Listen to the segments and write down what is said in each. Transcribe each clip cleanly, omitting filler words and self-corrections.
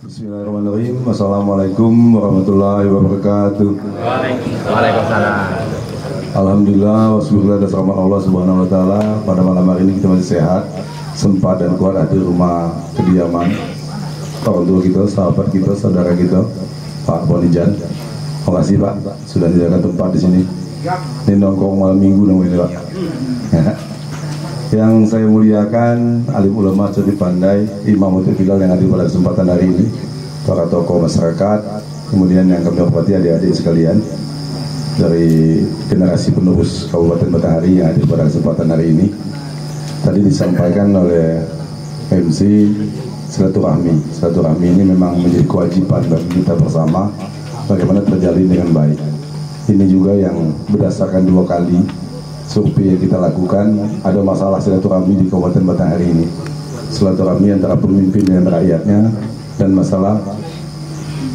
Bismillahirrahmanirrahim. Assalamualaikum warahmatullahi wabarakatuh. Waalaikumsalam. Alhamdulillah, wassyukur atas rahmat Allah Subhanahu wa taala. Pada malam hari ini kita masih sehat, sempat dan kuat ada di rumah kediaman orang tua kita, sahabat kita, saudara kita, Pak Bonijan. Terima kasih Pak sudah menyediakan tempat di sini. Ini nongkrong malam minggu namanya Pak. Yang saya muliakan alim ulama cerdik pandai, imam untuk Bilal yang hadir pada kesempatan hari ini, para tokoh masyarakat, kemudian yang kami hormati adik-adik sekalian dari generasi penerus Kabupaten Batanghari yang hadir pada kesempatan hari ini. Tadi disampaikan oleh MC silaturahmi. Silaturahmi ini memang menjadi kewajiban bagi kita bersama bagaimana terjalin dengan baik. Ini juga yang berdasarkan 2 kali survei yang kita lakukan, ada masalah silaturahmi di Kabupaten Batanghari ini. Silaturahmi antara pemimpin dengan rakyatnya dan masalah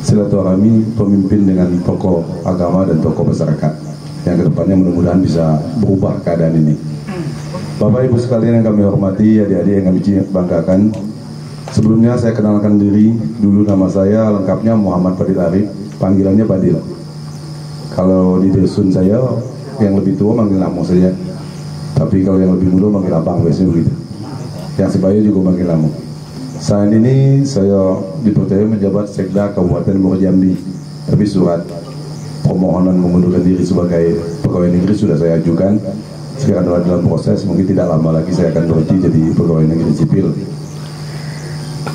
silaturahmi pemimpin dengan tokoh agama dan tokoh masyarakat yang kedepannya mudah-mudahan bisa berubah keadaan ini. Bapak Ibu sekalian yang kami hormati, adik-adik yang kami banggakan, sebelumnya saya kenalkan diri dulu. Nama saya lengkapnya Muhammad Fadil Arif, panggilannya Fadil. Kalau di dusun saya yang lebih tua manggil Namo saja, tapi kalau yang lebih muda manggil Abang, biasanya begitu. Yang sebaya juga manggil Namo. Saat ini saya dipercaya menjabat Sekda Kabupaten Muara Jambi, tapi surat permohonan mengundurkan diri sebagai pegawai negeri sudah saya ajukan. Sekarang dalam proses, mungkin tidak lama lagi saya akan berhenti jadi pegawai negeri sipil.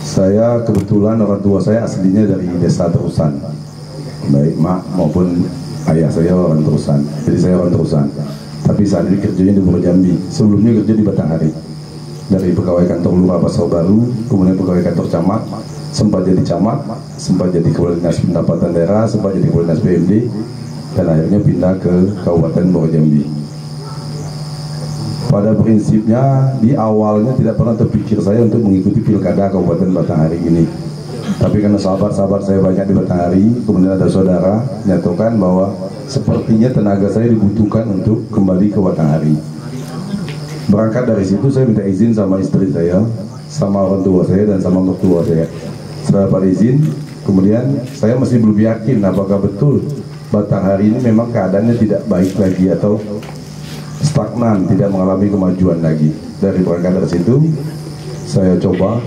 Saya kebetulan orang tua saya aslinya dari desa Terusan, baik mak maupun ayah saya orang Terusan, jadi saya orang Terusan. Tapi saat ini kerjanya di Muara Jambi. Sebelumnya kerja di Batanghari, dari pegawai kantor lurah Pasar Baru, kemudian pegawai kantor camat, sempat jadi camat, sempat jadi kepala dinas pendapatan daerah, sempat jadi kepala dinas PMD, dan akhirnya pindah ke Kabupaten Muara Jambi. Pada prinsipnya di awalnya tidak pernah terpikir saya untuk mengikuti pilkada Kabupaten Batanghari ini. Tapi karena sahabat-sahabat saya banyak di Batanghari, kemudian ada saudara menyatakan bahwa sepertinya tenaga saya dibutuhkan untuk kembali ke Batanghari. Berangkat dari situ saya minta izin sama istri saya, sama orang tua saya dan sama mertua saya. Setelah dapat izin, kemudian saya masih belum yakin apakah betul Batanghari ini memang keadaannya tidak baik lagi atau stagnan, tidak mengalami kemajuan lagi. Dari berangkat dari situ, saya coba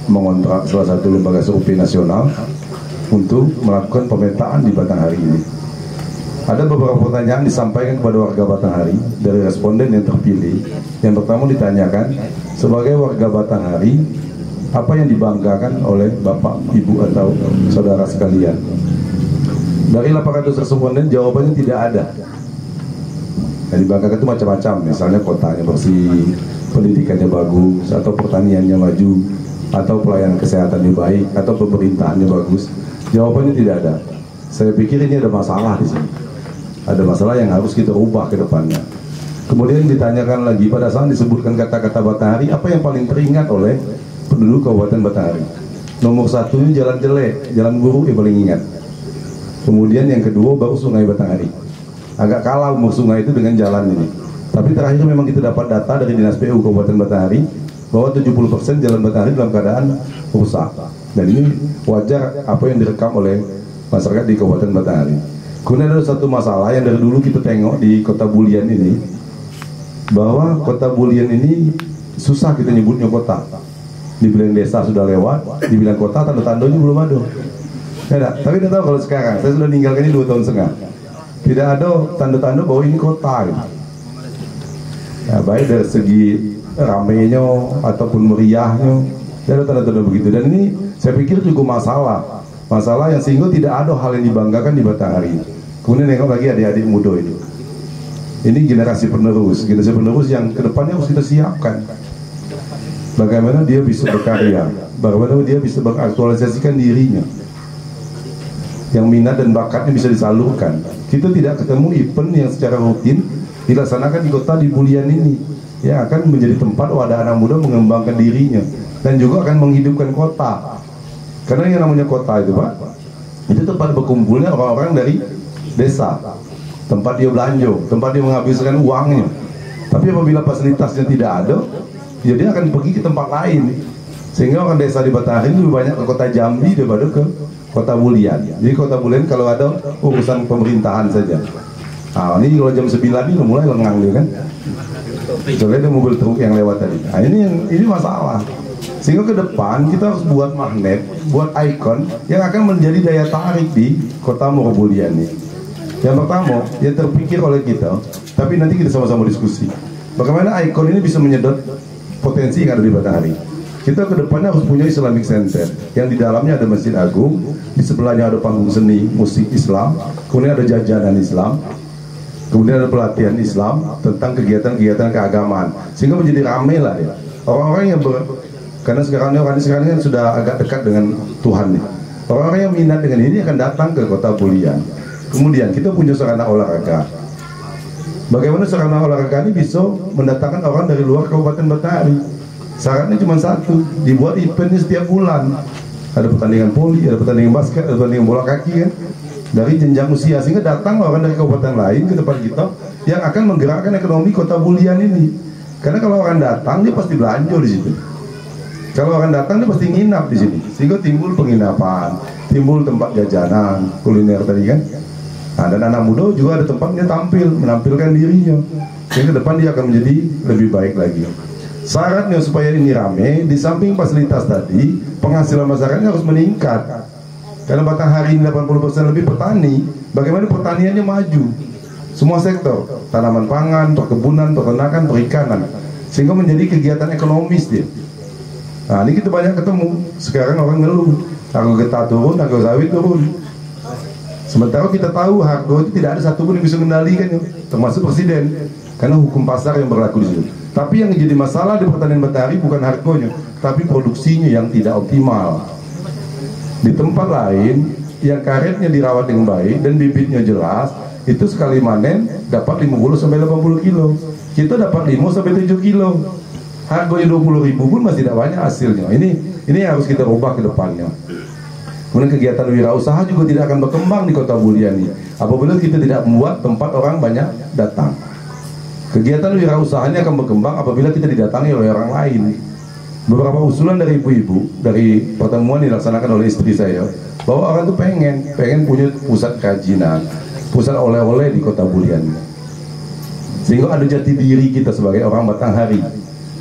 mengontrak salah satu lembaga survei nasional untuk melakukan pemetaan di Batanghari ini. Ada beberapa pertanyaan disampaikan kepada warga Batanghari dari responden yang terpilih. Yang pertama ditanyakan, sebagai warga Batanghari, apa yang dibanggakan oleh Bapak, Ibu atau saudara sekalian? Dari 800 responden jawabannya tidak ada. Yang dibanggakan itu macam-macam, misalnya kotanya bersih, pendidikannya bagus, atau pertaniannya maju, atau pelayanan kesehatannya baik, atau pemerintahannya bagus. Jawabannya tidak ada. Saya pikir ini ada masalah di sini. Ada masalah yang harus kita ubah ke depannya. Kemudian ditanyakan lagi, pada saat disebutkan kata-kata Batanghari, apa yang paling teringat oleh penduduk Kabupaten Batanghari? Nomor 1 jalan jelek, jalan buruk yang paling ingat. Kemudian yang kedua baru Sungai Batanghari. Agak kalah umur sungai itu dengan jalan ini. Tapi terakhir memang kita dapat data dari Dinas PU Kabupaten Batanghari bahwa 70% jalan Batanghari dalam keadaan rusak. Dan ini wajar apa yang direkam oleh masyarakat di Kabupaten Batanghari. Kemudian ada satu masalah yang dari dulu kita tengok di Kota Bulian ini, bahwa Kota Bulian ini susah kita nyebutnya kota. Dibilang desa sudah lewat, dibilang kota tanda-tandanya belum ada. Ya, tapi tidak tahu kalau sekarang, saya sudah meninggalkan ini 2 tahun setengah. Tidak ada tanda-tanda bahwa ini kota gitu. Ya, baik dari segi ramainya ataupun meriahnya, tidak ada tanda-tanda begitu. Dan ini saya pikir juga masalah yang sehingga tidak ada hal yang dibanggakan di Batanghari. Kemudian nengok lagi adik-adik muda ini generasi penerus yang kedepannya harus kita siapkan. Bagaimana dia bisa berkarya, bagaimana dia bisa mengaktualisasikan dirinya, yang minat dan bakatnya bisa disalurkan. Kita tidak ketemu event yang secara rutin dilaksanakan di kota di Bulian ini, yang akan menjadi tempat wadah anak muda mengembangkan dirinya dan juga akan menghidupkan kota. Karena yang namanya kota itu Pak, itu tempat berkumpulnya orang-orang dari desa, tempat dia belanja, tempat dia menghabiskan uangnya. Tapi apabila fasilitasnya tidak ada, ya dia akan pergi ke tempat lain. Sehingga orang desa di Batanghari lebih banyak ke kota Jambi daripada ke kota Bulian. Jadi kota Bulian kalau ada urusan pemerintahan saja. Nah, ini kalau jam 9 ini udah mulai lengang dia kan. Soalnya ada mobil truk yang lewat tadi. Nah, ini masalah. Sehingga ke depan kita harus buat magnet, buat ikon yang akan menjadi daya tarik di kota Morobulian ini. Yang pertama, yang terpikir oleh kita, tapi nanti kita sama-sama diskusi. Bagaimana ikon ini bisa menyedot potensi yang ada di Batanghari. Kita ke depannya harus punya Islamic Center yang di dalamnya ada Masjid Agung, di sebelahnya ada panggung seni musik Islam, kemudian ada jajanan Islam, kemudian ada pelatihan Islam tentang kegiatan-kegiatan keagamaan, sehingga menjadi ramai lah ya. Orang-orang yang karena sekarang kan sudah agak dekat dengan Tuhan nih. Orang-orang yang minat dengan ini akan datang ke kota Bulian. Kemudian kita punya sarana olahraga. Bagaimana sarana olahraga ini bisa mendatangkan orang dari luar Kabupaten Batanghari? Syaratnya cuma satu, dibuat eventnya setiap bulan. Ada pertandingan voli, ada pertandingan basket, ada pertandingan bola kaki kan, dari jenjang usia, sehingga datang orang dari kabupaten lain ke tempat kita yang akan menggerakkan ekonomi kota Bulian ini. Karena kalau orang datang dia pasti belanja di situ. Kalau orang datang dia pasti nginap di sini, sehingga timbul penginapan, timbul tempat jajanan, kuliner tadi kan. Nah, dan anak muda juga ada tempatnya tampil, menampilkan dirinya, sehingga ke depan dia akan menjadi lebih baik lagi. Syaratnya supaya ini rame, di samping fasilitas tadi, penghasilan masyarakatnya harus meningkat. Karena Batanghari ini 80% lebih petani, bagaimana pertaniannya maju? Semua sektor, tanaman pangan, perkebunan, peternakan, perikanan, sehingga menjadi kegiatan ekonomis dia. Nah, ini kita banyak ketemu. Sekarang orang ngeluh, harga getah turun, harga sawit turun. Sementara kita tahu harga itu tidak ada satupun yang bisa mengendalikan, termasuk presiden, karena hukum pasar yang berlaku di situ. Tapi yang menjadi masalah di pertanian Batanghari bukan harganya, tapi produksinya yang tidak optimal. Di tempat lain yang karetnya dirawat dengan baik dan bibitnya jelas, itu sekali manen dapat 50 sampai 80 kilo. Kita dapat 5 sampai 7 kilo. Harganya 20.000 pun masih tidak banyak hasilnya. Ini harus kita ubah ke depannya. Kemudian kegiatan wirausaha juga tidak akan berkembang di kota Bulian ini apabila kita tidak membuat tempat orang banyak datang. Kegiatan wirausahanya akan berkembang apabila kita didatangi oleh orang lain. Beberapa usulan dari ibu-ibu dari pertemuan dilaksanakan oleh istri saya, bahwa orang itu pengen punya pusat kerajinan, pusat oleh-oleh di kota Bulian, sehingga ada jati diri kita sebagai orang Batanghari.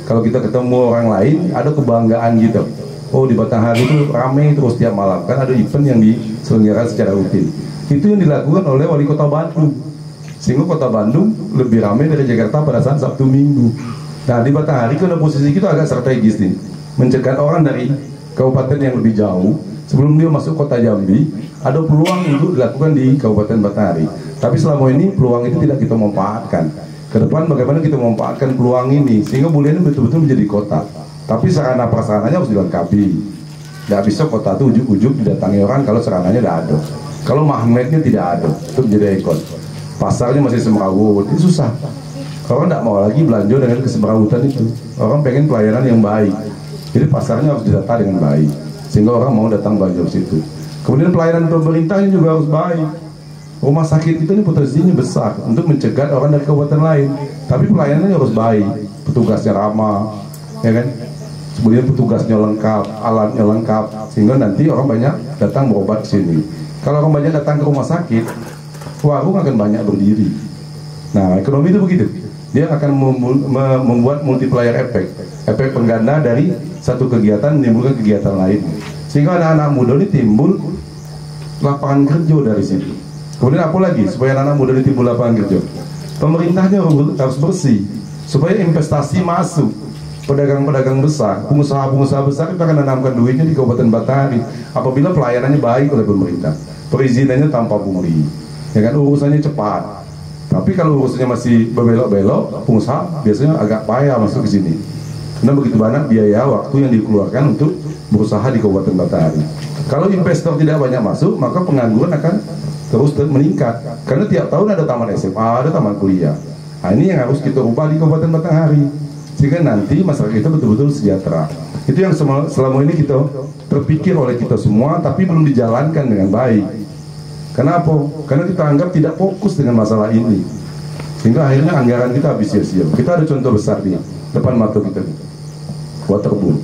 Kalau kita ketemu orang lain, ada kebanggaan gitu. Oh, di Batanghari itu ramai terus tiap malam, kan ada event yang diselenggarakan secara rutin. Itu yang dilakukan oleh wali kota Bandung, sehingga kota Bandung lebih ramai dari Jakarta pada saat Sabtu Minggu. Nah, di Batanghari karena posisi kita agak strategis nih, mencegah orang dari kabupaten yang lebih jauh sebelum dia masuk kota Jambi, ada peluang untuk dilakukan di Kabupaten Batanghari. Tapi selama ini peluang itu tidak kita manfaatkan. Ke depan bagaimana kita memanfaatkan peluang ini sehingga Bulian betul-betul menjadi kota. Tapi sarana prasarananya harus dilengkapi. Tidak bisa kota itu ujuk-ujuk didatangi orang kalau sarananya tidak ada. Kalau magnetnya tidak ada untuk menjadi ikon. Pasarnya masih semrawut, itu susah. Orang tidak mau lagi belanja dengan kesemrawutan itu. Orang pengen pelayanan yang baik. Jadi pasarnya harus didata dengan baik, sehingga orang mau datang belanja ke situ. Kemudian pelayanan pemerintahnya juga harus baik. Rumah sakit kita ini potensinya besar untuk mencegah orang dari kabupaten lain. Tapi pelayanannya harus baik, petugasnya ramah, ya kan? Kemudian petugasnya lengkap, alatnya lengkap, sehingga nanti orang banyak datang berobat ke sini. Kalau orang banyak datang ke rumah sakit, warung akan banyak berdiri. Nah, ekonomi itu begitu. Dia akan membuat multiplier efek pengganda dari satu kegiatan menimbulkan kegiatan lain, sehingga anak-anak muda ini timbul lapangan kerja dari situ. Kemudian apa lagi supaya anak-anak muda ini timbul lapangan kerja? Pemerintahnya harus bersih supaya investasi masuk. Pedagang-pedagang besar, pengusaha-pengusaha besar itu akan menanamkan duitnya di Kabupaten Batanghari apabila pelayanannya baik oleh pemerintah, perizinannya tanpa pungli, ya kan, urusannya cepat. Tapi kalau urusannya masih berbelok-belok, pengusaha biasanya agak payah masuk ke sini. Karena begitu banyak biaya waktu yang dikeluarkan untuk berusaha di Kabupaten Batanghari. Kalau investor tidak banyak masuk, maka pengangguran akan terus meningkat. Karena tiap tahun ada taman SMA, ada taman kuliah. Nah, ini yang harus kita ubah di Kabupaten Batanghari, sehingga nanti masyarakat kita betul-betul sejahtera. Itu yang selama ini kita terpikir oleh kita semua, tapi belum dijalankan dengan baik. Kenapa? Karena kita anggap tidak fokus dengan masalah ini, sehingga akhirnya anggaran kita habis sia-sia. Kita ada contoh besar di depan mata kita, Waterboom.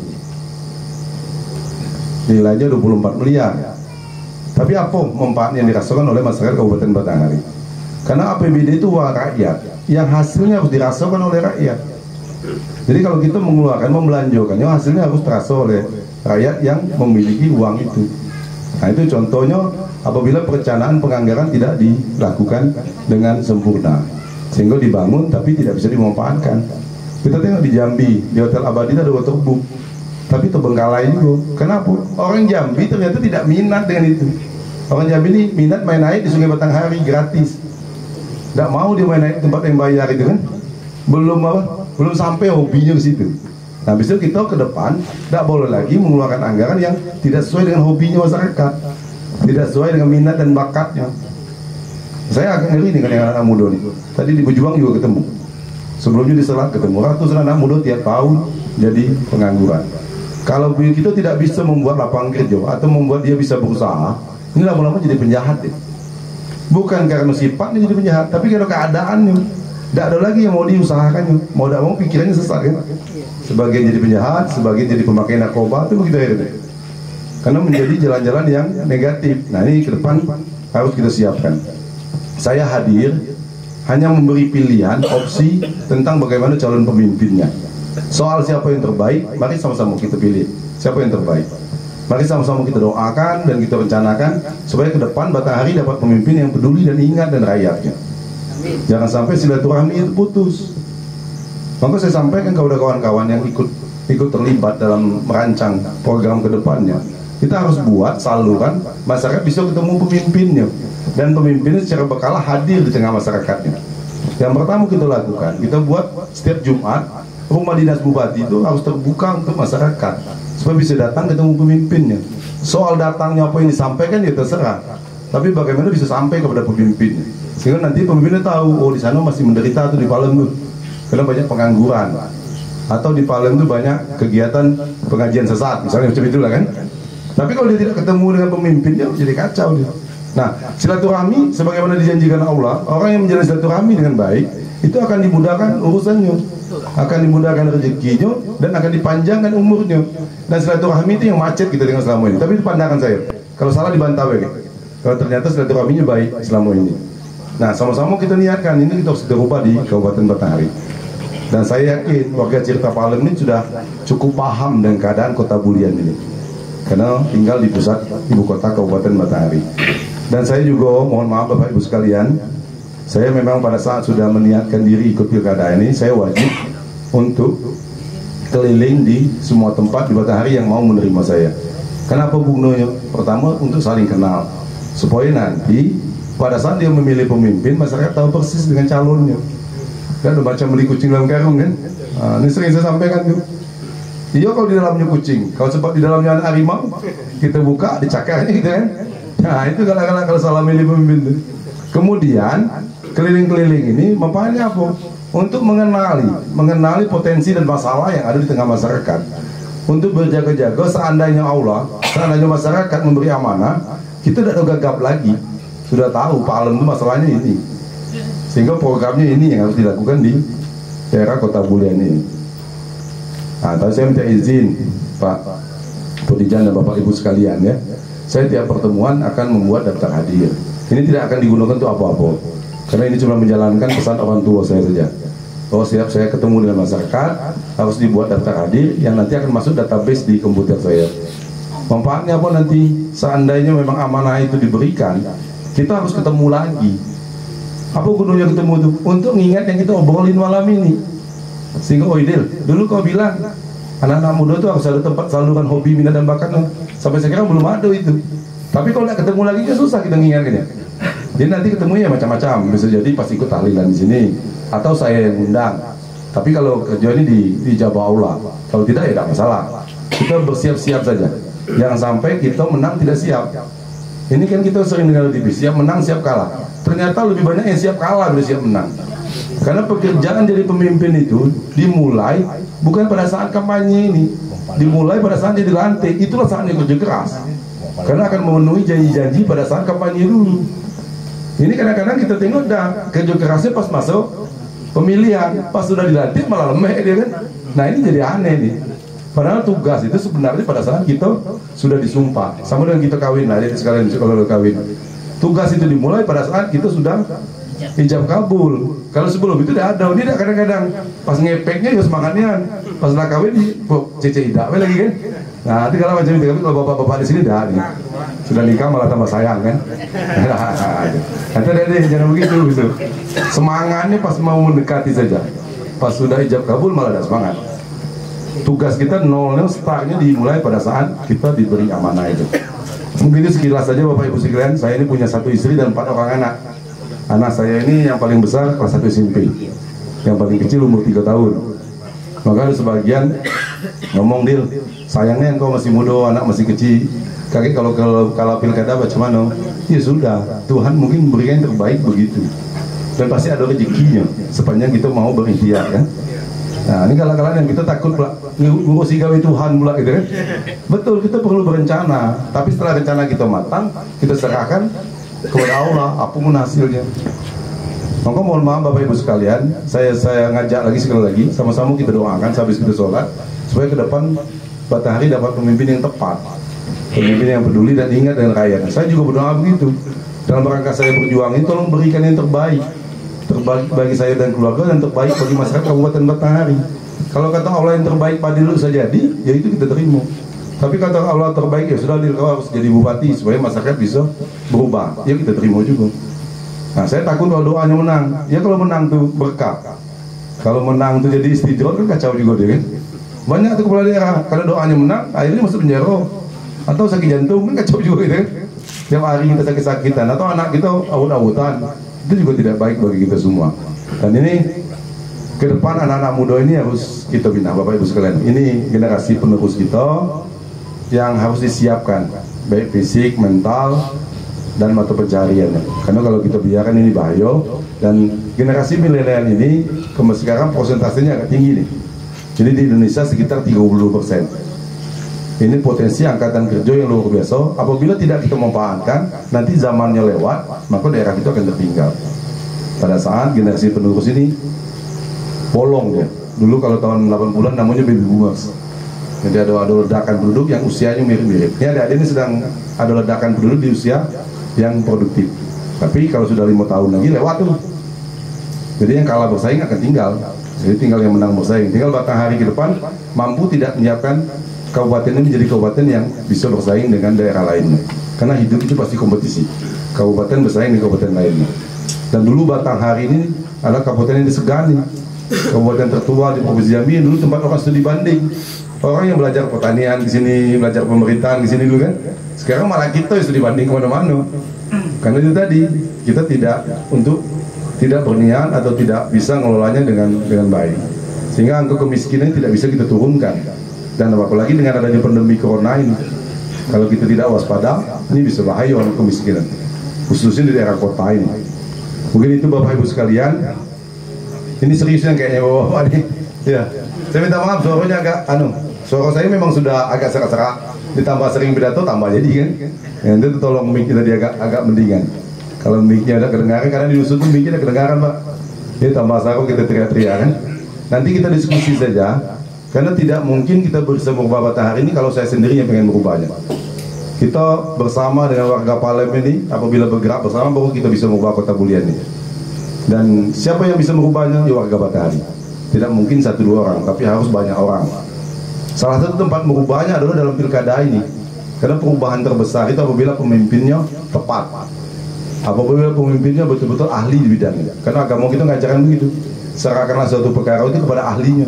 nilainya 24 miliar. Tapi apa manfaat yang dirasakan oleh masyarakat Kabupaten Batanghari? Karena APBD itu uang rakyat, yang hasilnya harus dirasakan oleh rakyat. Jadi kalau kita mengeluarkan, membelanjakannya, hasilnya harus terasa oleh rakyat yang memiliki uang itu. Nah itu contohnya apabila perencanaan penganggaran tidak dilakukan dengan sempurna, sehingga dibangun tapi tidak bisa dimanfaatkan. Kita tengok di Jambi, di Hotel Abadi ada waterboom, tapi terbengkalai juga. Kenapa? Orang Jambi ternyata tidak minat dengan itu. Orang Jambi ini minat main air di Sungai Batanghari gratis. Tidak mau dia main air di tempat yang bayar itu kan. Belum sampai hobinya ke situ. Nah besok kita ke depan tidak boleh lagi mengeluarkan anggaran yang tidak sesuai dengan hobinya masyarakat, tidak sesuai dengan minat dan bakatnya. Saya agak ngeri dengan anak muda nih. Tadi di Bejuang juga ketemu. Sebelumnya di Selat ketemu ratusan anak muda tiap tahun jadi pengangguran. Kalau kita tidak bisa membuat lapangan kerja atau membuat dia bisa berusaha, ini lama-lama jadi penjahat deh. Bukan karena sifatnya jadi penjahat, tapi karena keadaannya. Tidak ada lagi yang mau diusahakannya, mau tidak mau pikirannya sesat kan. Sebagian jadi penjahat, sebagian jadi pemakai narkoba, itu begitu akhirnya. Karena menjadi jalan-jalan yang negatif. Nah ini ke depan harus kita siapkan. Saya hadir hanya memberi pilihan, opsi tentang bagaimana calon pemimpinnya. Soal siapa yang terbaik, mari sama-sama kita pilih siapa yang terbaik. Mari sama-sama kita doakan dan kita rencanakan supaya ke depan Batanghari dapat pemimpin yang peduli dan ingat dan rakyatnya. Jangan sampai silaturahmi itu putus. Maka saya sampaikan kepada kawan-kawan yang ikut terlibat dalam merancang program ke depannya, kita harus buat saluran masyarakat bisa ketemu pemimpinnya, dan pemimpinnya secara berkala hadir di tengah masyarakatnya. Yang pertama kita lakukan, kita buat setiap Jumat rumah dinas bupati itu harus terbuka untuk masyarakat supaya bisa datang ketemu pemimpinnya. Soal datangnya apa yang disampaikan ya terserah, tapi bagaimana bisa sampai kepada pemimpinnya, sehingga nanti pemimpinnya tahu, oh di sana masih menderita atau di Palem tuh karena banyak pengangguran, atau di Palem tuh banyak kegiatan pengajian sesat misalnya, macam itulah kan. Tapi kalau dia tidak ketemu dengan pemimpinnya jadi kacau dia. Nah silaturahmi sebagaimana dijanjikan Allah, orang yang menjalin silaturahmi dengan baik itu akan dimudahkan urusannya, akan dimudahkan rezekinya, dan akan dipanjangkan umurnya. Dan silaturahmi itu yang macet kita dengan selama ini. Tapi itu pandangan saya, kalau salah dibantah ya. Kalau ternyata silaturahminya baik selama ini. Nah sama-sama kita niatkan ini, kita harus dirubah di Kabupaten Batanghari. Dan saya yakin warga Cirta Palem ini sudah cukup paham dengan keadaan kota Bulian ini, karena tinggal di pusat ibu kota Kabupaten Batanghari. Dan saya juga mohon maaf Bapak Ibu sekalian, saya memang pada saat sudah meniatkan diri ikut pilkada ini, saya wajib untuk keliling di semua tempat di Batanghari yang mau menerima saya. Kenapa Bung Noyo? Pertama untuk saling kenal, supaya nanti pada saat dia memilih pemimpin, masyarakat tahu persis dengan calonnya. Kan udah macam beli kucing dalam karung kan. Nah, ini sering saya sampaikan tuh. Iya kalau di dalamnya kucing, kalau sempat di dalamnya ada harimau, kita buka dicakarnya gitu kan. Nah itu kalau salah milih pemimpin tuh. Kemudian keliling-keliling ini manfaatnya apa? Untuk mengenali potensi dan masalah yang ada di tengah masyarakat. Untuk berjaga-jaga seandainya masyarakat memberi amanah, kita tidak gagap lagi. Sudah tahu Palem itu masalahnya ini, sehingga programnya ini yang harus dilakukan di daerah Kota Bulian ini. Nah, tapi saya minta izin Pak Podijan dan Bapak Ibu sekalian ya, saya tiap pertemuan akan membuat daftar hadir. Ini tidak akan digunakan untuk apa-apa, karena ini cuma menjalankan pesan orang tua saya saja. Bahwa setiap saya ketemu dengan masyarakat harus dibuat daftar hadir yang nanti akan masuk database di komputer saya. Manfaatnya apa nanti? Seandainya memang amanah itu diberikan, kita harus ketemu lagi. Apa gunanya ketemu itu? Untuk mengingat yang kita obrolin malam ini. Sehingga Oidil, dulu kau bilang anak-anak muda itu harus ada tempat saluran hobi, minat dan bakatnya. Sampai sekarang belum ada itu. Tapi kalau tidak ketemu lagi kan susah kita mengingatnya. Jadi nanti ketemunya macam-macam. Bisa jadi pas ikut tahlilan di sini, atau saya yang undang. Tapi kalau kerja ini di Jabah Aula, kalau tidak ya tidak masalah. Kita bersiap-siap saja. Jangan sampai kita menang tidak siap. Ini kan kita sering dengar di TV, siap menang siap kalah. Ternyata lebih banyak yang siap kalah dari siap menang. Karena pekerjaan jadi pemimpin itu dimulai bukan pada saat kampanye ini, dimulai pada saat dia dilantik. Itulah saatnya kerja keras, karena akan memenuhi janji-janji pada saat kampanye dulu. Ini kadang-kadang kita tengok dah kerja kerasnya pas masuk pemilihan, pas sudah dilantik malah lemah dia kan. Nah ini jadi aneh nih. Padahal tugas itu sebenarnya pada saat kita sudah disumpah, sama dengan kita kawin lah, jadi sekalian kalau kawin. Tugas itu dimulai pada saat kita sudah ijab kabul. Kalau sebelum itu tidak ada, dia kadang-kadang pas ngepeknya ya semangatnya, pas nak kawin di cece idak lagi kan. Nah, nanti kalau macam itu, kalau bapak-bapak di sini dah nih, sudah nikah malah tambah sayang kan. Nanti deh jangan begitu gitu. Semangatnya pas mau mendekati saja, pas sudah ijab kabul malah ada semangat. Tugas kita nolnya startnya dimulai pada saat kita diberi amanah itu. Mungkin itu sekilas saja Bapak Ibu sekalian. Saya ini punya 1 istri dan 4 orang anak. Anak saya ini yang paling besar kelas 1 SMP, yang paling kecil umur 3 tahun. Maka ada sebagian ngomong, Dil, sayangnya engkau masih muda, anak masih kecil. Kakek kalau pilkada macam mana? Ya sudah, Tuhan mungkin memberikan yang terbaik begitu. Dan pasti ada rezekinya sepanjang kita mau berikhtiar kan. Nah, ini kala-kala yang kita takut pula ngurusi gawe Tuhan pula gitu kan. Betul, kita perlu berencana, tapi setelah rencana kita matang, kita serahkan kepada Allah apapun hasilnya. Maka mohon maaf Bapak Ibu sekalian, saya ngajak lagi sekali lagi, sama-sama kita doakan habis kita sholat, supaya ke depan Matahari dapat pemimpin yang tepat, pemimpin yang peduli dan ingat dengan rakyat. Saya juga berdoa begitu. Dalam rangka saya berjuang ini, tolong berikan yang terbaik bagi saya dan keluarga, dan terbaik bagi masyarakat Kabupaten Batanghari. Kalau kata Allah yang terbaik pada dulu saja jadi, ya itu kita terima. Tapi kata Allah terbaik, ya sudah, kau harus jadi bupati supaya masyarakat bisa berubah, ya kita terima juga. Nah, saya takut kalau doanya menang. Ya kalau menang tuh berkah, kalau menang tuh jadi istijroh kan kacau juga dia kan. Banyak tuh kepala daerah, kalau doanya menang akhirnya masuk penjara atau sakit jantung kan kacau juga gitu kan. Tiap hari kita sakit-sakitan, atau anak kita awut-awutan, itu juga tidak baik bagi kita semua. Dan ini ke depan anak-anak muda ini harus kita bina Bapak Ibu sekalian. Ini generasi penerus kita yang harus disiapkan, baik fisik, mental, dan mata pencariannya. Karena kalau kita biarkan ini bahaya. Dan generasi milenial ini sekarang persentasenya agak tinggi nih. Jadi di Indonesia sekitar 30%. Ini potensi angkatan kerja yang luar biasa. Apabila tidak kita manfaatkan, nanti zamannya lewat, maka daerah itu akan tertinggal. Pada saat generasi penerus ini bolong ya. Dulu kalau tahun 80-an namanya baby boomers. Jadi ada ledakan penduduk yang usianya mirip-mirip. Ini adik-adik ini sedang ada ledakan penduduk di usia yang produktif. Tapi kalau sudah 5 tahun lagi lewat tuh. Jadi yang kalah bersaing akan tinggal. Jadi tinggal yang menang bersaing. Tinggal Batanghari ke depan mampu tidak menyiapkan kabupaten ini menjadi kabupaten yang bisa bersaing dengan daerah lainnya. Karena hidup itu pasti kompetisi. Kabupaten bersaing dengan kabupaten lainnya. Dan dulu Batanghari ini adalah kabupaten yang disegani. Kabupaten tertua di Provinsi Jambi, dulu tempat orang studi banding. Orang yang belajar pertanian di sini, belajar pemerintahan di sini dulu kan. Sekarang malah kita yang studi banding kemana-mana. Karena itu tadi kita tidak berniat atau tidak bisa ngelolanya dengan baik. Sehingga angka kemiskinan tidak bisa kita turunkan. Dan apalagi dengan adanya pandemi corona ini, kalau kita tidak waspada, ini bisa bahaya angka kemiskinan, khususnya di daerah kota ini. Mungkin itu Bapak Ibu sekalian. Ini seriusnya kayaknya Bapak ini. Ya, saya minta maaf suaranya agak suara saya memang sudah agak serak-serak, ditambah sering pidato tambah jadi kan. Yang itu tolong mic kita dia agak mendingan. Kalau mic-nya ada kedengaran, karena di usul tuh mic-nya ada kedengaran Pak. Jadi tambah sarung kita teriak-teriak kan. Nanti kita diskusi saja, karena tidak mungkin kita bisa merubah Batanghari ini kalau saya sendiri yang pengen merubahnya. Kita bersama dengan warga Palem ini, apabila bergerak bersama baru kita bisa merubah Kota Bulian ini. Dan siapa yang bisa merubahnya? Ya warga Batanghari. Tidak mungkin 1-2 orang, tapi harus banyak orang. Salah satu tempat merubahnya adalah dalam pilkada ini. Karena perubahan terbesar itu apabila pemimpinnya tepat, apabila pemimpinnya betul-betul ahli di bidangnya. Karena agama kita ngajarkan begitu, serahkanlah suatu perkara itu kepada ahlinya.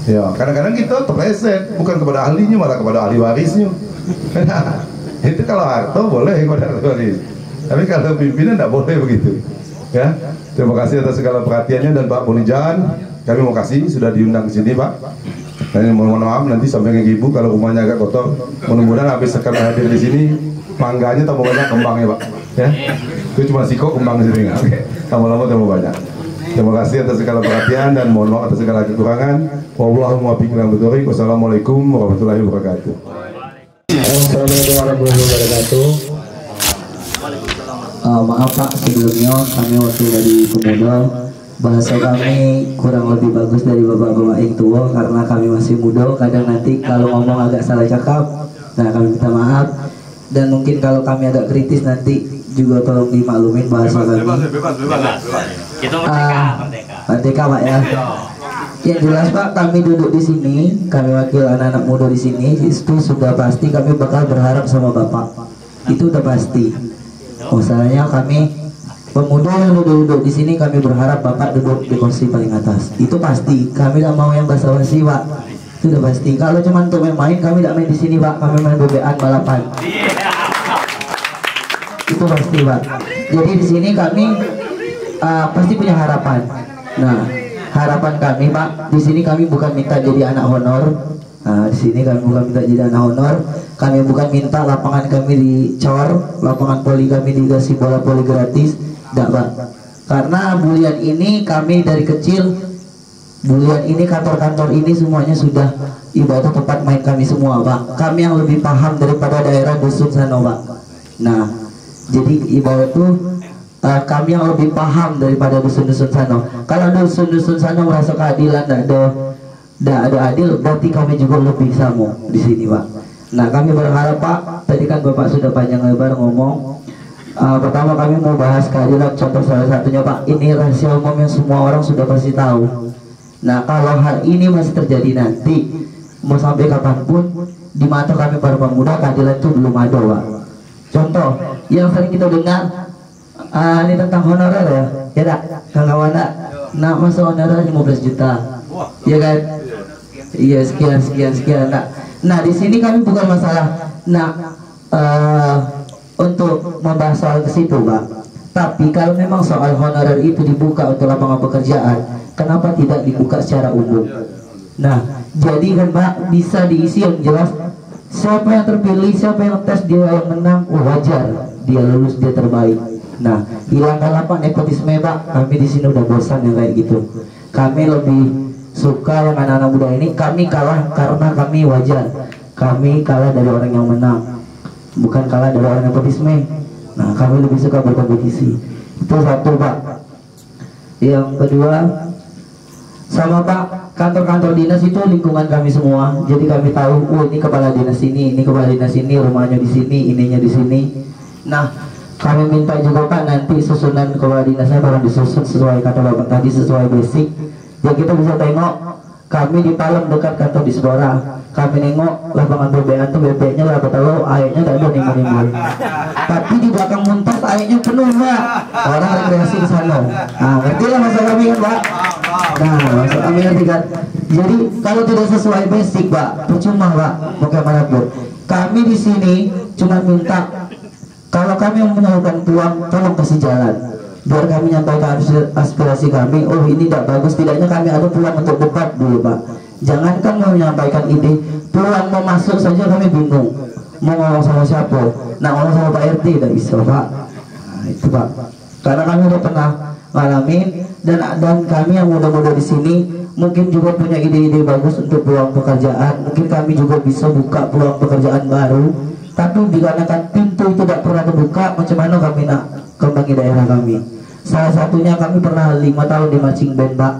Ya, kadang-kadang kita terleset, bukan kepada ahlinya, malah kepada ahli warisnya. Itu kalau harta boleh kepada ahli waris, tapi kalau pimpinan tidak boleh begitu. Ya, terima kasih atas segala perhatiannya. Dan Pak Bonijan, kami mau kasih sudah diundang ke sini Pak. Dan mohon maaf nanti sampai ke ibu kalau rumahnya agak kotor. Mudah-mudahan habis sekali hadir di sini mangganya tambah banyak kembangnya Pak. Ya, itu cuma siko kembang di sini. Oke, lama-lama tambah banyak. Terima kasih atas segala perhatian dan mohon maaf atas segala kekurangan. Wassalamualaikum warahmatullahi wabarakatuh. Assalamualaikum warahmatullahi wabarakatuh. Maaf Pak, sebelumnya kami waktu dari Pemuda bahasa kami kurang lebih bagus dari bapak-bapak yang tua karena kami masih muda. Kadang nanti kalau ngomong agak salah cakap, nah kami minta maaf. Dan mungkin kalau kami agak kritis nanti juga tolong dimaklumin bahasa kami. Bebas. Kita Merdeka Pak ya. Yang jelas Pak, kami duduk di sini, kami wakil anak-anak muda di sini, itu sudah pasti kami bakal berharap sama Bapak. Itu udah pasti. Masalahnya kami pemuda yang duduk di sini, kami berharap Bapak duduk di kursi paling atas. Itu pasti. Kami tidak mau yang basa-basi Pak. Itu udah pasti. Kalau cuma untuk main, kami tidak main di sini Pak. Kami main bebean balapan. Itu pasti Pak. Jadi di sini kami pasti punya harapan. Nah, harapan kami Pak, di sini kami bukan minta jadi anak honor. Nah, di sini kami bukan minta jadi anak honor. Kami bukan minta lapangan kami dicor, lapangan voli kami dikasih bola voli gratis. Tidak Pak. Karena bulian ini kami dari kecil, bulian ini kantor-kantor ini semuanya sudah ibadah tempat main kami semua Pak. Kami yang lebih paham daripada daerah dusun sana Pak. Nah, jadi ibarat itu kami yang lebih paham daripada dusun-dusun sana. Kalau dusun-dusun sana merasa keadilan tidak ada adil, berarti kami juga lebih sama di sini Pak. Nah, kami berharap Pak, tadi kan Bapak sudah panjang lebar ngomong. Pertama kami mau bahas keadilan, contoh salah satunya Pak, ini rahasia umum yang semua orang sudah pasti tahu. Nah, kalau hal ini masih terjadi nanti, mau sampai kapanpun, di mata kami para pemuda keadilan itu belum ada Pak. Contoh yang sering kita dengar, ini tentang honorer ya, ya tak? Kawan nak masuk honorer 15 juta, ya kan? Iya sekian. Nah di sini kami bukan masalah untuk membahas soal ke situ Pak. Tapi kalau memang soal honorer itu dibuka untuk lapangan pekerjaan, kenapa tidak dibuka secara umum? Nah jadi kan Pak, bisa diisi yang jelas. Siapa yang terpilih, siapa yang tes, dia yang menang, wajar dia lulus, dia terbaik. Nah, hilangkan apa nepotisme Pak. Kami di sini udah bosan yang kayak gitu. Kami lebih suka yang anak-anak muda ini. Kami kalah karena kami wajar. Kami kalah dari orang yang menang, bukan kalah dari orang nepotisme. Nah, kami lebih suka berkompetisi. Itu satu Pak. Yang kedua, sama Pak, kantor-kantor dinas itu lingkungan kami semua. Jadi kami tahu, oh ini kepala dinas ini kepala dinas ini, rumahnya di sini, ininya di sini. Nah, kami minta juga Pak, nanti susunan kepala dinasnya kalau disusun sesuai kata Bapak tadi, sesuai basic. Ya kita bisa tengok, kami di Palem dekat kantor di Sebora. Kami nengok lapangan bebean tuh bebeknya lah, tahu airnya tidak ada nimbul-nimbul. Tapi di belakang Muntas airnya penuh Pak. Orang rekreasi di sana. Nah, ngerti lah maksud kami kan Pak? Nah, maksud kami ngerti kan? Jadi kalau tidak sesuai basic Pak, percuma Pak, bagaimanapun. Kami di sini cuma minta, kalau kami menyalurkan peluang, tolong kasih jalan. Biar kami nyampaikan aspirasi kami. Oh ini tidak bagus, tidaknya kami ada peluang untuk debat dulu Pak. Jangankan mau menyampaikan ide, peluang mau masuk saja kami bingung. Mau ngomong sama siapa? Nah ngomong sama Pak RT tidak bisa Pak. Nah itu Pak. Karena kami udah pernah ngalamin, dan kami yang muda-muda di sini mungkin juga punya ide-ide bagus untuk peluang pekerjaan. Mungkin kami juga bisa buka peluang pekerjaan baru. Tapi dikarenakan pintu itu tidak pernah terbuka, macam mana kami nak kembangi daerah kami? Salah satunya kami pernah 5 tahun di marching band Pak.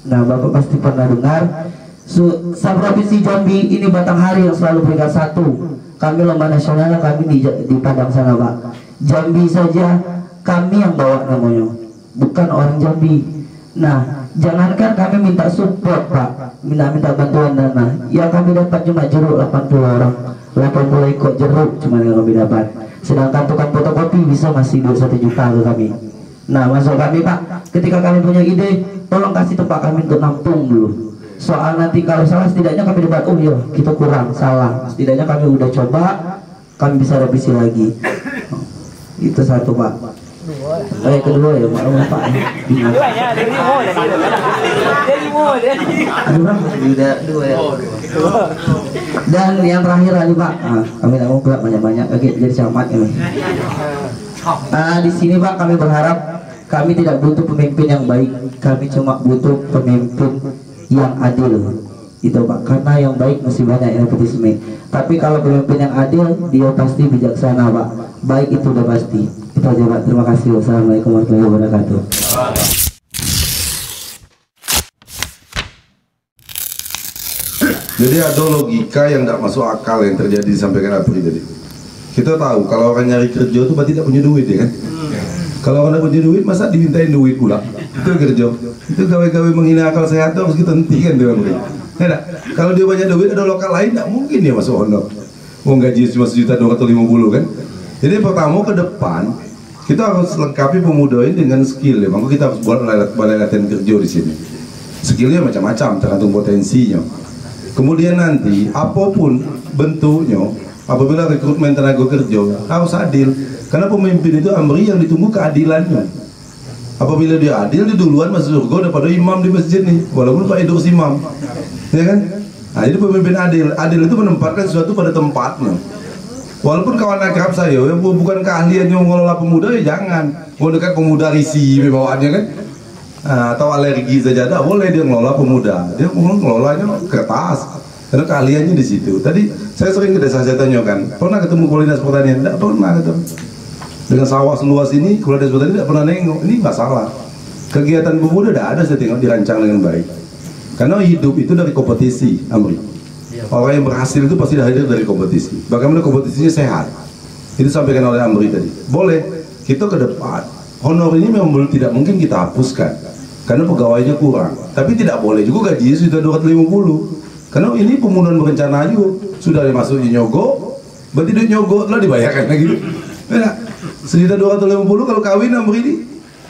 Nah Bapak pasti pernah dengar. Provinsi Jambi ini Batanghari yang selalu peringkat 1. Kami lomba nasional kami di Padang sana Pak. Jambi saja kami yang bawa namanya, bukan orang Jambi. Nah jangankan kami minta support Pak, minta bantuan dana, yang kami dapat cuma jeruk 80 orang, 80 ekor jeruk cuma yang kami dapat. Sedangkan tukang fotokopi bisa masih 21 juta ke kami. Nah masuk kami Pak, ketika kami punya ide, tolong kasih tempat kami untuk nampung dulu. Soal nanti kalau salah setidaknya kami debat, oh iya kita kurang, salah. Setidaknya kami udah coba, kami bisa revisi lagi. Itu satu Pak. Kedua ya Pak. Dua ya. Dan yang terakhir lagi Pak, kami tidak mau banyak-banyak lagi jadi camat ini. Di sini Pak kami berharap, kami tidak butuh pemimpin yang baik, kami cuma butuh pemimpin yang adil. Itu Pak, karena yang baik masih banyak nepotisme. Tapi kalau pemimpin yang adil, dia pasti bijaksana Pak. Baik itu udah pasti. Itu aja Pak, terima kasih. Wassalamualaikum warahmatullahi wabarakatuh. Jadi ada logika yang tidak masuk akal yang terjadi disampaikan Apri tadi. Kita tahu kalau orang nyari kerja itu berarti tidak punya duit ya kan? Kalau orang tidak punya duit masa dimintain duit pula? Itu kerja. Itu gawe-gawe menghina akal sehat harus kita hentikan tuh Apri. Ya, kalau dia banyak duit ada lokal lain tidak mungkin dia masuk honor. Mau gaji cuma 1.250.000 kan? Jadi pertama ke depan kita harus lengkapi pemuda ini dengan skill ya. Maka kita harus buat balai latihan kerja di sini. Skillnya macam-macam tergantung potensinya. Kemudian nanti apapun bentuknya, apabila rekrutmen tenaga kerja harus adil. Karena pemimpin itu Amri yang ditunggu keadilannya. Apabila dia adil, dia duluan masuk surga daripada imam di masjid nih, walaupun Pak Idrus imam, ya kan? Nah, jadi pemimpin adil. Adil itu menempatkan sesuatu pada tempatnya. Walaupun kawan akrab saya yang bukan keahliannya mengelola pemuda ya jangan. Mau dekat pemuda risi bawaannya kan? Atau alergi saja tidak boleh dia ngelola pemuda. Dia ngelolanya kertas karena keahliannya di situ. Tadi saya sering ke desa, saya tanyakan, pernah ketemu kepala dinas pertanian? Tidak pernah ketemu. Dengan sawah seluas ini kepala dinas pertanian tidak pernah nengok. Ini masalah. Kegiatan pemuda tidak ada saya tengok dirancang dengan baik. Karena hidup itu dari kompetisi, Amri. Orang yang berhasil itu pasti hadir dari kompetisi. Bagaimana kompetisinya sehat? Itu sampaikan oleh Amri tadi. Boleh kita ke depan. Honor ini memang tidak mungkin kita hapuskan. Karena pegawainya kurang, tapi tidak boleh juga gaji sudah 250. Karena ini pembunuhan berencana juga sudah masuk di nyogok, berarti duit nyogok lah dibayarkan lagi. Nah, 1.250 kalau kawin Amri ini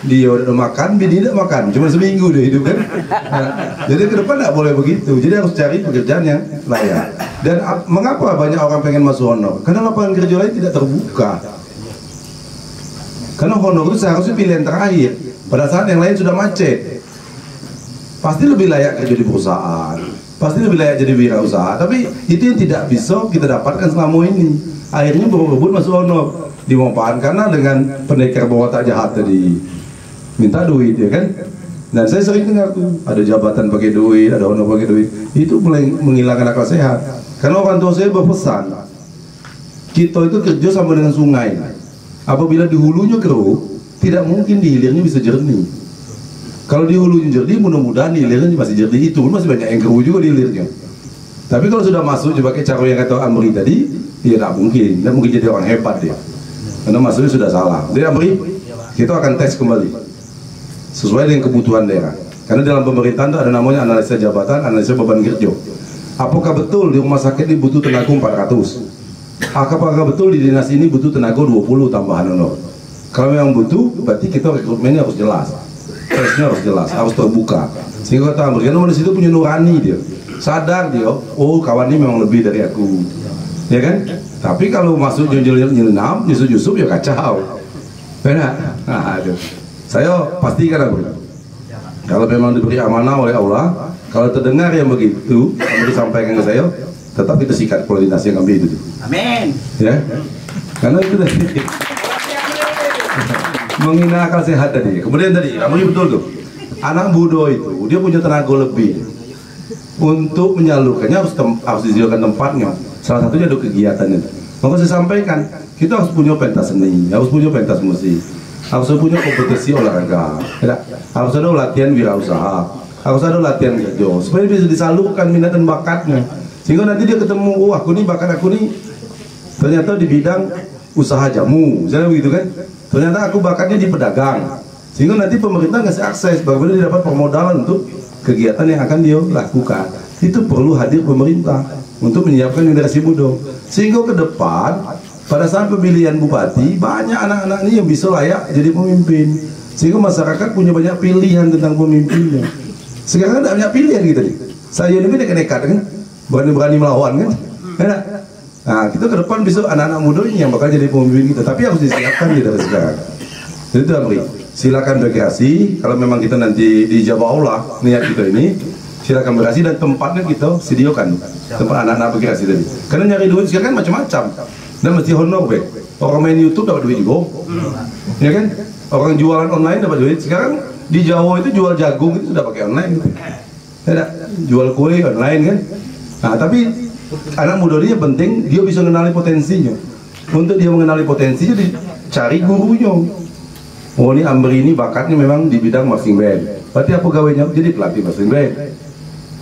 dia udah makan, bini tidak makan, cuma seminggu dia hidup kan. Nah, jadi ke depan tidak boleh begitu. Jadi harus cari pekerjaan yang layak. Dan mengapa banyak orang pengen masuk honor? Karena lapangan kerja lain tidak terbuka. Karena honor itu seharusnya pilihan terakhir. Pada saat yang lain sudah macet, pasti lebih layak kerja di perusahaan, pasti lebih layak jadi wirausaha. Tapi itu yang tidak bisa kita dapatkan selama ini. Akhirnya berebut masuk honor, dimanfaatkan dengan pendekar bawa tak jahat tadi, minta duit ya kan. Dan saya sering dengar tuh ada jabatan pakai duit, ada honor pakai duit. Itu mulai menghilangkan akal sehat. Karena orang tua saya berpesan, kita itu kerja sama dengan sungai. Apabila di hulunya keruh, tidak mungkin di hilirnya bisa jernih. Kalau di hulunya jernih, mudah-mudahan di hilirnya masih jernih. Itu pun masih banyak yang keruh juga di hilirnya. Tapi kalau sudah masuk coba pakai cara yang kata Amri tadi, ya tidak mungkin jadi orang hebat dia. Karena masuknya sudah salah. Jadi Amri, kita akan tes kembali sesuai dengan kebutuhan daerah. Karena dalam pemerintahan itu ada namanya analisa jabatan, analisa beban kerja. Apakah betul di rumah sakit ini butuh tenaga 400? Apakah betul di dinas ini butuh tenaga 20 tambahan honor? Kalau memang butuh, berarti kita rekrutmennya harus jelas, tesnya harus jelas, harus terbuka. Sehingga kata Amri, karena di situ punya nurani dia, sadar dia, oh kawan ini memang lebih dari aku, ya kan? Tapi kalau masuk nyelenam, nyusup ya kacau, benar? Nah, aduh. Saya pastikan Amri, kalau memang diberi amanah oleh Allah, kalau terdengar yang begitu, Amri sampaikan ke saya, tetap itu sikat koordinasi yang ambil itu. Amin. Ya, karena itu tadi menghina akal sehat tadi. Kemudian tadi, Amri betul tuh. Anak muda itu dia punya tenaga lebih untuk menyalurkannya harus disediakan tempatnya. Salah satunya ada kegiatannya. Maka saya sampaikan kita harus punya pentas seni, harus punya pentas musik, harus punya kompetisi olahraga, harus ada latihan wirausaha, harus ada latihan kerja supaya bisa disalurkan minat dan bakatnya. Sehingga nanti dia ketemu, oh aku nih bakat aku nih ternyata di bidang usaha jamu, misalnya begitu kan. Ternyata aku bakatnya di pedagang, sehingga nanti pemerintah ngasih akses bagaimana dia dapat permodalan untuk kegiatan yang akan dia lakukan. Itu perlu hadir pemerintah untuk menyiapkan generasi muda, sehingga ke depan pada saat pemilihan bupati banyak anak-anak ini yang bisa layak jadi pemimpin, sehingga masyarakat punya banyak pilihan tentang pemimpinnya. Sekarang tidak banyak pilihan gitu nih. Saya ini nekat kan, berani-berani melawan kan. Nah, kita ke depan besok anak-anak muda ini yang bakal jadi pemimpin kita, tapi harus disiapkan dari sekarang. Jadi itu Amri, silakan berkreasi. Kalau memang kita nanti dijabah Allah niat kita ini, silakan berkreasi dan tempatnya kita sediakan tempat anak-anak berkreasi tadi. Karena nyari duit sekarang kan macam-macam, dan mesti honor be. Orang main YouTube dapat duit juga, ya kan? Orang jualan online dapat duit. Sekarang di Jawa itu jual jagung itu sudah pakai online, gitu. Ya, jual kue online kan? Nah, tapi anak muda dia penting dia bisa mengenali potensinya. Untuk dia mengenali potensinya dicari gurunya. Oh ini Amri ini bakatnya memang di bidang marching band. Berarti apa gawainya? Jadi pelatih marching band.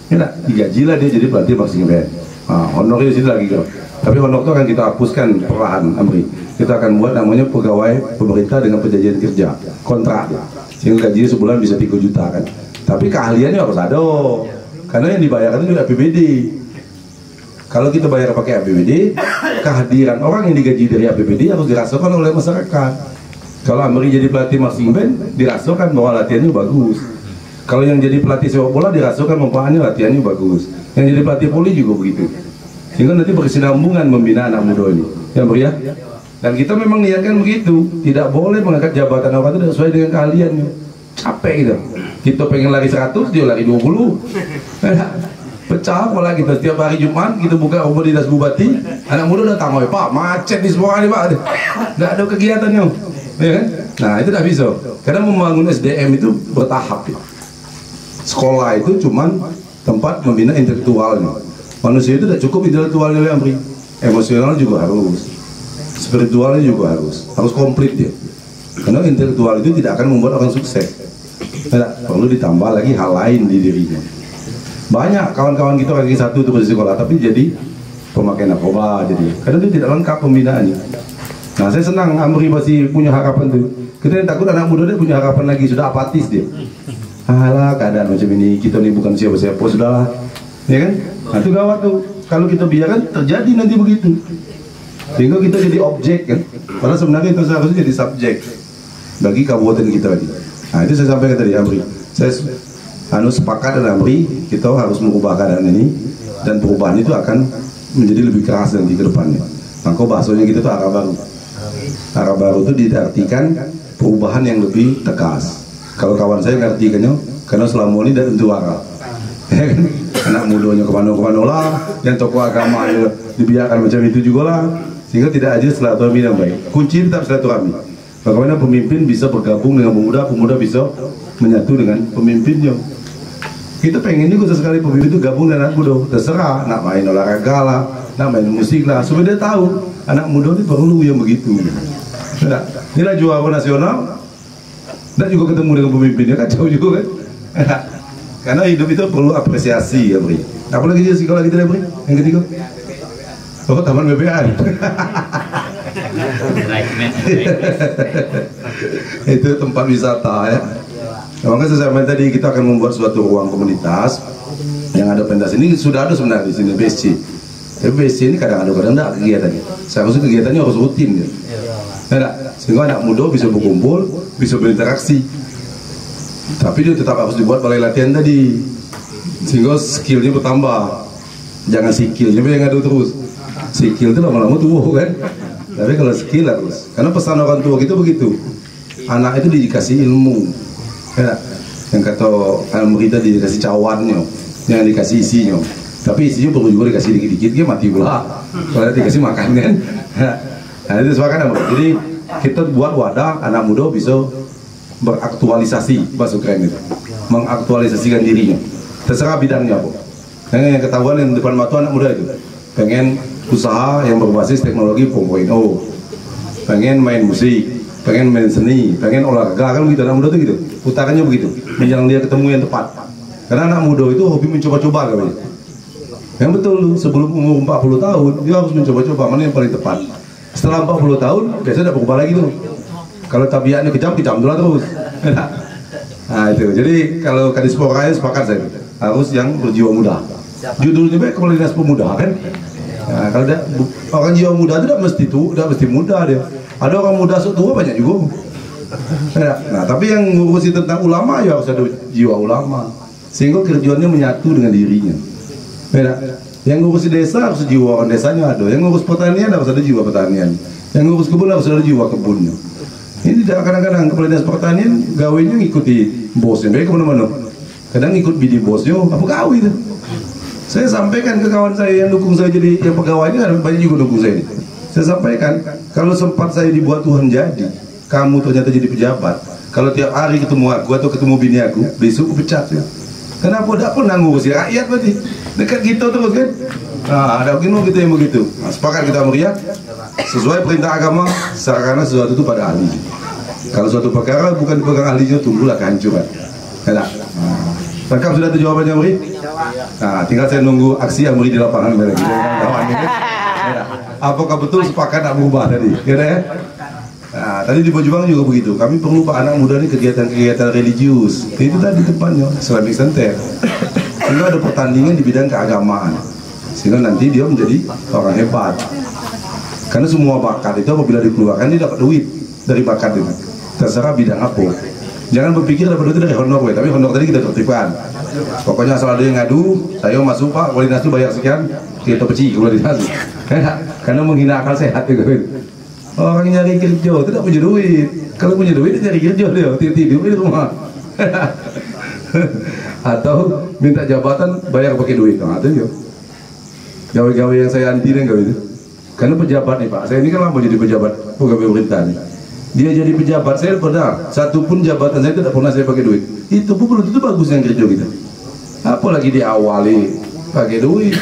Ya, digajilah dia jadi pelatih marching band. Nah, honornya di situ lagi kok. Tapi honor itu akan kita hapuskan perlahan, Amri. Kita akan buat namanya pegawai pemerintah dengan perjanjian kerja, kontrak. Sehingga gajinya sebulan bisa 3 juta kan. Tapi keahliannya harus ada. Karena yang dibayarkan itu APBD. Kalau kita bayar pakai APBD, kehadiran orang yang digaji dari APBD harus dirasakan oleh masyarakat. Kalau Amri jadi pelatih marching band, dirasakan bahwa latihannya bagus. Kalau yang jadi pelatih sepak bola dirasakan manfaatnya latihannya bagus. Yang jadi pelatih voli juga begitu. Sehingga nanti berkesinambungan membina anak muda ini. Ya Bro ya. Dan kita memang niatkan begitu. Tidak boleh mengangkat jabatan orang itu sesuai dengan keahliannya. Capek gitu. Kita pengen lari 100, dia lari 20. Pecah pola kita. Setiap hari Jumat kita buka rumah dinas bupati. Anak muda datang, "Oi Pak, macet di semua ini Pak." Nggak ada kegiatannya. Ya kan? Nah itu tidak bisa. Karena membangun SDM itu bertahap. Sekolah itu cuman tempat membina intelektualnya. Manusia itu tidak cukup intelektualnya ya Amri. Emosional juga harus, spiritualnya juga harus komplit dia. Karena intelektual itu tidak akan membuat orang sukses. Tidak, perlu ditambah lagi hal lain di dirinya. Banyak kawan-kawan kita lagi satu terus di sekolah tapi jadi pemakai narkoba jadi. Karena dia tidak lengkap pembinaannya. Nah saya senang Amri masih punya harapan tuh. Kita yang takut anak muda dia punya harapan lagi, sudah apatis dia. Alah keadaan macam ini, kita ini bukan siapa-siapa, sudahlah, ya kan? Nah itu gawat tuh, kalau kita biarkan terjadi nanti begitu, sehingga kita jadi objek kan? Padahal sebenarnya itu seharusnya jadi subjek bagi kabupaten kita tadi. Nah itu saya sampaikan tadi Amri, saya sepakat dengan Amri, kita harus mengubah keadaan ini dan perubahan itu akan menjadi lebih keras nanti ke depannya. Maka bahasanya kita tuh arah baru. Arah baru itu diartikan perubahan yang lebih tegas. Kalau kawan saya ngertikannya, karena selama ini dari arah, ya kan? Anak mudanya kemana-kemana lah, yang tokoh agama dibiarkan macam itu juga lah, sehingga tidak ada silaturahmi yang baik. Kunci tetap silaturahmi. Bagaimana pemimpin bisa bergabung dengan pemuda, pemuda bisa menyatu dengan pemimpinnya. Kita pengen juga sesekali pemimpin itu gabung dengan anak muda, terserah, nak main olahraga lah, nak main musik lah, supaya dia tahu anak muda itu perlu yang begitu. Nah, inilah juara nasional. Dan juga ketemu dengan pemimpinnya kan jauh juga kan. Karena hidup itu perlu apresiasi ya Bri. Apalagi dia sekolah kita ya Bri. Yang ketiga, oh taman BPN. Itu tempat wisata ya. Makanya saya sampaikan tadi kita akan membuat suatu ruang komunitas yang ada pentas ini sudah ada sebenarnya di sini BSC. Tapi BSC ini kadang-kadang tidak kegiatannya. Seharusnya kegiatannya harus rutin ya. Nah, sehingga anak muda bisa berkumpul, bisa berinteraksi. Tapi dia tetap harus dibuat balai latihan tadi, sehingga skillnya bertambah. Jangan skillnya yang ada terus. Skill itu lama-lama tua kan. Tapi kalau skill harus. Karena pesan orang tua kita begitu. Anak itu dikasih ilmu. Ya, yang kata Amri tadi dikasih cawannya, yang dikasih isinya. Tapi isinya perlu juga dikasih dikit-dikit, dia mati pula. Soalnya dikasih makan kan. Nah itu sepakat. Jadi kita buat wadah anak muda bisa beraktualisasi, bahasa keren itu, mengaktualisasikan dirinya. Terserah bidangnya apa. Yang ketahuan yang depan mata anak muda itu pengen usaha yang berbasis teknologi 4.0, pengen main musik, pengen main seni, pengen olahraga kan begitu anak muda itu gitu. Putarannya begitu. Menjelang dia ketemu yang tepat. Karena anak muda itu hobi mencoba-coba kan. Yang betul lu sebelum umur 40 tahun dia harus mencoba-coba mana yang paling tepat. Setelah 40 tahun, biasanya tidak berubah lagi tuh. Kalau tabiatnya kejam terus. Nah itu, jadi kalau Kadispora sepakat saya harus yang berjiwa muda. Judulnya baik Kepala Dinas Pemuda kan. Nah, kalau orang jiwa muda itu tidak mesti muda dia. Ada orang muda tua banyak juga. Nah tapi yang ngurusi tentang ulama ya harus ada jiwa ulama. Sehingga kerjaannya menyatu dengan dirinya. Yang ngurus desa harus jiwa orang desanya ada. Yang ngurus pertanian harus ada jiwa pertanian. Yang ngurus kebun harus ada jiwa kebunnya. Ini tidak kadang-kadang Kepala Dinas Pertanian gawainya ngikuti bosnya. Mereka kemana-mana. Kadang ikut bidi bosnya, apa gawe itu. Saya sampaikan ke kawan saya yang dukung saya jadi yang pegawainya, banyak juga dukung saya. Saya sampaikan, kalau sempat saya dibuat Tuhan jadi, kamu ternyata jadi pejabat. Kalau tiap hari ketemu aku atau ketemu bini aku, besok aku pecat ya. Kenapa tidak pernah ngurusi rakyat berarti? Dekat kita terus kan? Nah, ada begini kita yang begitu. Nah, sepakat kita meriah sesuai perintah agama, karena sesuatu itu pada ahli. Kalau suatu perkara bukan dipegang ahlinya, tunggulah kehancuran. Nah, Lengkap sudah tuh jawabannya, Muri? Nah, tinggal saya nunggu aksi yang Muri di lapangan lagi. Apakah betul sepakat nak berubah tadi? Ya? Nah, tadi di Bojong juga begitu. Kami perlu Pak anak muda ini kegiatan-kegiatan religius. Itu tadi tempatnya Islamic Center. Sehingga ada pertandingan di bidang keagamaan. Sehingga nanti dia menjadi orang hebat. Karena semua bakat itu apabila dikeluarkan dia dapat duit dari bakat itu. Terserah bidang apa. Jangan berpikir dapat duit dari honor, tapi honor tadi kita tertibkan. Pokoknya asal ada yang ngadu, saya masuk Pak, kalau dinas itu bayar sekian, kita peci kalau dinas. Karena menghina akal sehat juga. Orang nyari kerja tidak punya duit. Kalau punya duit dia nyari kerja dia, tidur di rumah. Atau minta jabatan bayar pakai duit. Nah, itu dia. Gawe-gawe yang saya anti nih gawe itu. Karena pejabat nih Pak, saya ini kan lama jadi pejabat pegawai pemerintah nih. Dia jadi pejabat, saya pernah satu pun jabatan saya tidak pernah saya pakai duit. Itu pun belum tentu bagus yang kerja kita. Apalagi diawali pakai duit.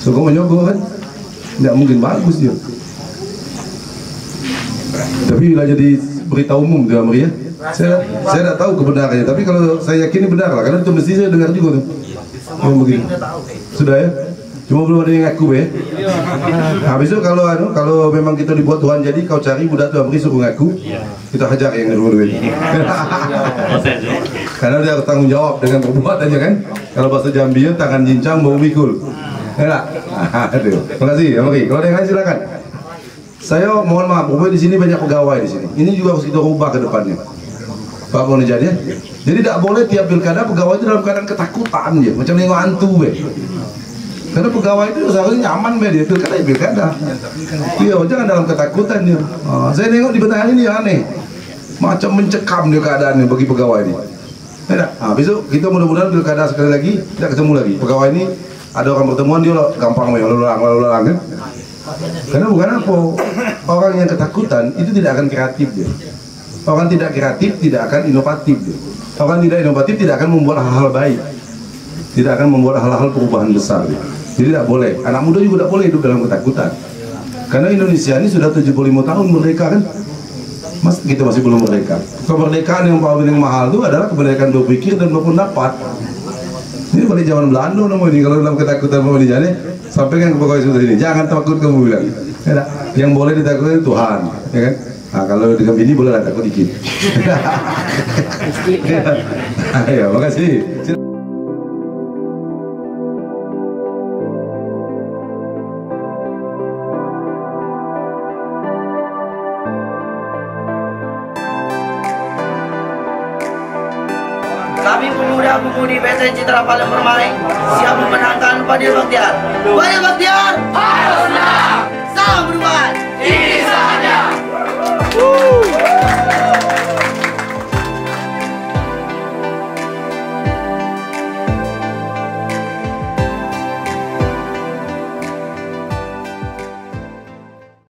Suka menyogok kan? Tidak mungkin bagus dia. Tapi bila jadi berita umum dia Maria, saya tidak tahu kebenarannya. Tapi kalau saya yakin ini benar lah, karena itu mesti saya dengar juga tuh. Oh, begitu. Sudah ya? Cuma belum ada yang ngaku ya. Habis itu kalau memang kita dibuat Tuhan jadi kau cari budak tuh Amri suruh ngaku, kita hajar yang duit. Karena dia harus tanggung jawab dengan perbuatannya kan. Kalau bahasa Jambinya tangan jincang bau mikul. Enak. Aduh. Terima kasih Amri. Kalau ada yang lain silakan. Saya mohon maaf, di sini banyak pegawai di sini. Ini juga harus kita rubah ke depannya. Pak mau jadi ya? Jadi tidak boleh tiap pilkada pegawai itu dalam keadaan ketakutan ya, macam nengok hantu be. Karena pegawai itu seharusnya nyaman be dia pilkada ya pilkada. Iya, jangan dalam ketakutan dia. Saya nengok di Betahari ini aneh, macam mencekam dia keadaannya bagi pegawai ini. Besok kita mudah-mudahan pilkada sekali lagi tidak ketemu lagi. Pegawai ini ada orang pertemuan dia gampang lalu lalang kan. Karena bukan apa, orang yang ketakutan itu tidak akan kreatif dia. Orang tidak kreatif tidak akan inovatif dia. Orang tidak inovatif tidak akan membuat hal-hal baik, tidak akan membuat hal-hal perubahan besar dia. Jadi tidak boleh, anak muda juga tidak boleh hidup dalam ketakutan. Karena Indonesia ini sudah 75 tahun merdeka kan. Mas, kita masih belum merdeka. Kemerdekaan yang paling mahal itu adalah kemerdekaan berpikir dan berpendapat. Ini balik zaman Belanda namanya ini, kalau dalam ketakutan mau dijane sampaikan ke pegawai sudah ini, jangan takut kamu bilang. Ya, yang boleh ditakutkan Tuhan, ya kan? Nah, kalau dengan ini boleh lah takut dikit. Ayo, makasih. Kami pemuda-pemudi PT Citra Palem Permai siap memenangkan Fadil Bakhtiar. Fadil Bakhtiar harus menang. Salam perubahan. Ini